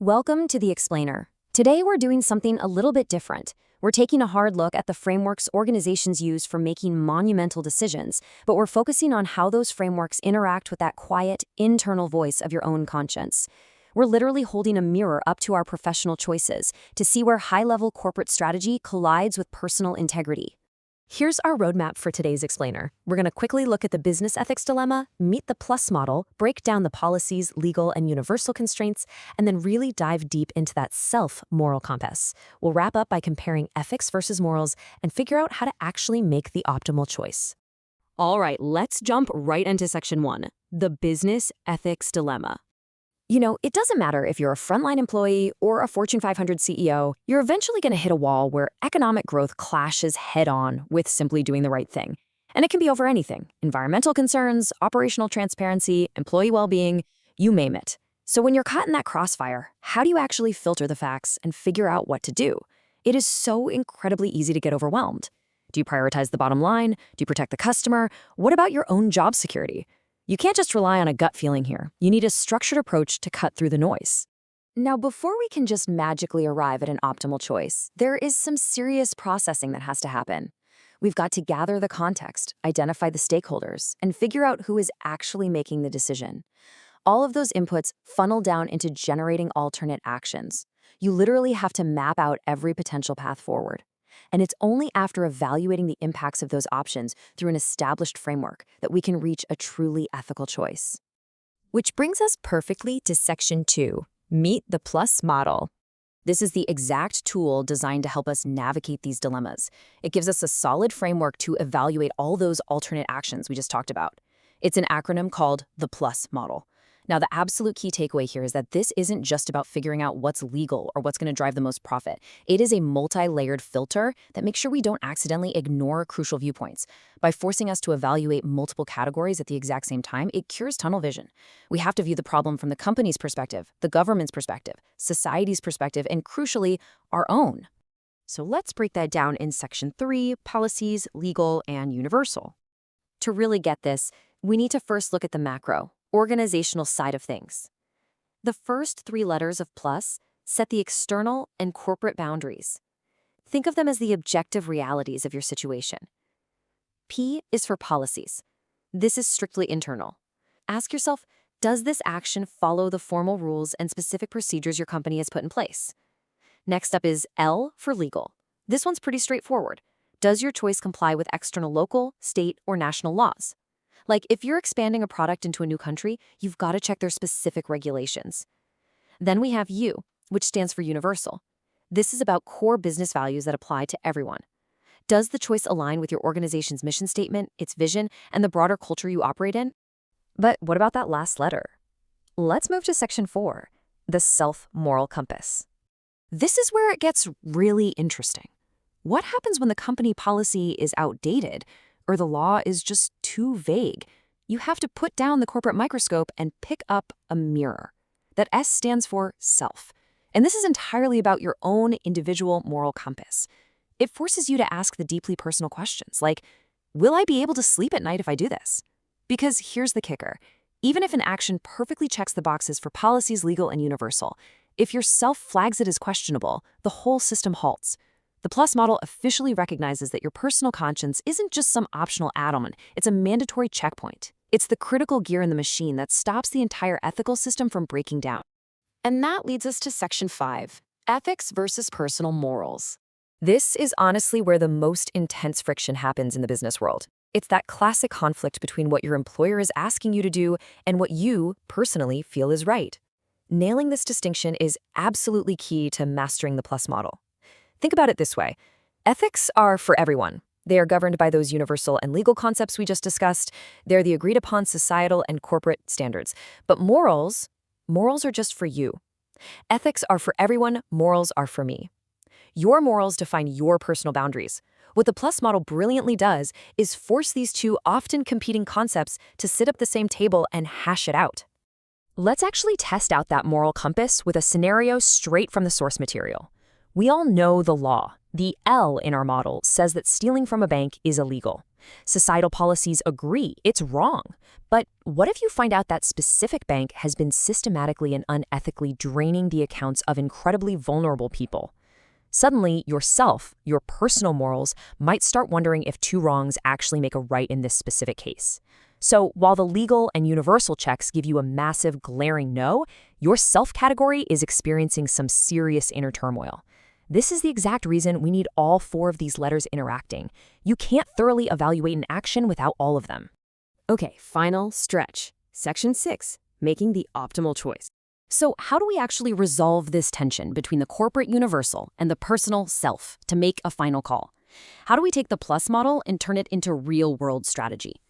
Welcome to The Explainer. Today we're doing something a little bit different. We're taking a hard look at the frameworks organizations use for making monumental decisions, but we're focusing on how those frameworks interact with that quiet, internal voice of your own conscience. We're literally holding a mirror up to our professional choices to see where high-level corporate strategy collides with personal integrity. Here's our roadmap for today's Explainer. We're going to quickly look at the business ethics dilemma, meet the plus model, break down the policies, legal, and universal constraints, and then really dive deep into that self-moral compass. We'll wrap up by comparing ethics versus morals and figure out how to actually make the optimal choice. All right, let's jump right into section 1, the business ethics dilemma. It doesn't matter if you're a frontline employee or a Fortune 500 CEO, you're eventually going to hit a wall where economic growth clashes head-on with simply doing the right thing. And it can be over anything: environmental concerns, operational transparency, employee well-being, you name it. So when you're caught in that crossfire, how do you actually filter the facts and figure out what to do? It is so incredibly easy to get overwhelmed. Do you prioritize the bottom line? Do you protect the customer? What about your own job security? You can't just rely on a gut feeling here. You need a structured approach to cut through the noise. Now, before we can just magically arrive at an optimal choice, there is some serious processing that has to happen. We've got to gather the context, identify the stakeholders, and figure out who is actually making the decision. All of those inputs funnel down into generating alternate actions. You literally have to map out every potential path forward. And it's only after evaluating the impacts of those options through an established framework that we can reach a truly ethical choice. Which brings us perfectly to section 2, meet the plus model. This is the exact tool designed to help us navigate these dilemmas. It gives us a solid framework to evaluate all those alternate actions we just talked about. It's an acronym called the plus model. Now, the absolute key takeaway here is that this isn't just about figuring out what's legal or what's going to drive the most profit. It is a multi-layered filter that makes sure we don't accidentally ignore crucial viewpoints. By forcing us to evaluate multiple categories at the exact same time, it cures tunnel vision. We have to view the problem from the company's perspective, the government's perspective, society's perspective, and crucially, our own. So let's break that down in section 3, policies, legal, and universal. To really get this, we need to first look at the macro, organizational side of things. The first 3 letters of plus set the external and corporate boundaries. Think of them as the objective realities of your situation. P is for policies. This is strictly internal. Ask yourself, does this action follow the formal rules and specific procedures your company has put in place? Next up is L for legal. This one's pretty straightforward. Does your choice comply with external local, state, or national laws? Like, if you're expanding a product into a new country, you've got to check their specific regulations. Then we have U, which stands for universal. This is about core business values that apply to everyone. Does the choice align with your organization's mission statement, its vision, and the broader culture you operate in? But what about that last letter? Let's move to section 4, the self-moral compass. This is where it gets really interesting. What happens when the company policy is outdated, or the law is just too vague? You have to put down the corporate microscope and pick up a mirror. That S stands for self. And this is entirely about your own individual moral compass. It forces you to ask the deeply personal questions like, will I be able to sleep at night if I do this? Because here's the kicker. Even if an action perfectly checks the boxes for policies, legal, and universal, if your self flags it as questionable, the whole system halts. The plus model officially recognizes that your personal conscience isn't just some optional add-on, it's a mandatory checkpoint. It's the critical gear in the machine that stops the entire ethical system from breaking down. And that leads us to section 5, ethics versus personal morals. This is honestly where the most intense friction happens in the business world. It's that classic conflict between what your employer is asking you to do and what you personally feel is right. Nailing this distinction is absolutely key to mastering the plus model. Think about it this way. Ethics are for everyone. They are governed by those universal and legal concepts we just discussed. They're the agreed-upon societal and corporate standards. But morals are just for you. Ethics are for everyone. Morals are for me. Your morals define your personal boundaries. What the plus model brilliantly does is force these two often competing concepts to sit at the same table and hash it out. Let's actually test out that moral compass with a scenario straight from the source material. We all know the law. The L in our model says that stealing from a bank is illegal. Societal policies agree it's wrong. But what if you find out that specific bank has been systematically and unethically draining the accounts of incredibly vulnerable people? Suddenly, yourself, your personal morals, might start wondering if two wrongs actually make a right in this specific case. So, while the legal and universal checks give you a massive, glaring no, your self category is experiencing some serious inner turmoil. This is the exact reason we need all four of these letters interacting. You can't thoroughly evaluate an action without all of them. Okay, final stretch. Section 6, making the optimal choice. So, how do we actually resolve this tension between the corporate universal and the personal self to make a final call? How do we take the plus model and turn it into real-world strategy?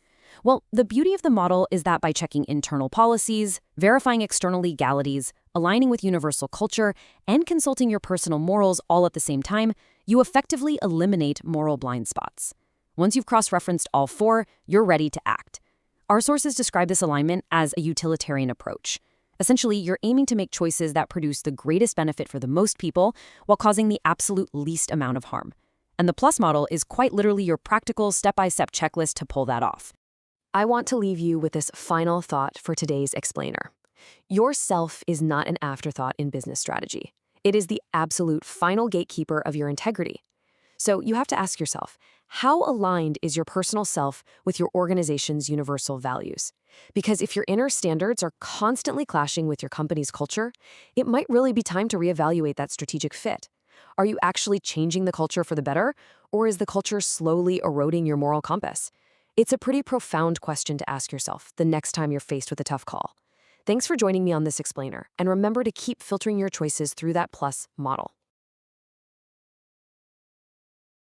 Well, the beauty of the model is that by checking internal policies, verifying external legalities, aligning with universal culture, and consulting your personal morals all at the same time, you effectively eliminate moral blind spots. Once you've cross-referenced all four, you're ready to act. Our sources describe this alignment as a utilitarian approach. Essentially, you're aiming to make choices that produce the greatest benefit for the most people while causing the absolute least amount of harm. And the plus model is quite literally your practical step-by-step checklist to pull that off. I want to leave you with this final thought for today's explainer. Your self is not an afterthought in business strategy. It is the absolute final gatekeeper of your integrity. So you have to ask yourself, how aligned is your personal self with your organization's universal values? Because if your inner standards are constantly clashing with your company's culture, it might really be time to reevaluate that strategic fit. Are you actually changing the culture for the better, or is the culture slowly eroding your moral compass? It's a pretty profound question to ask yourself the next time you're faced with a tough call. Thanks for joining me on this explainer, and remember to keep filtering your choices through that plus model.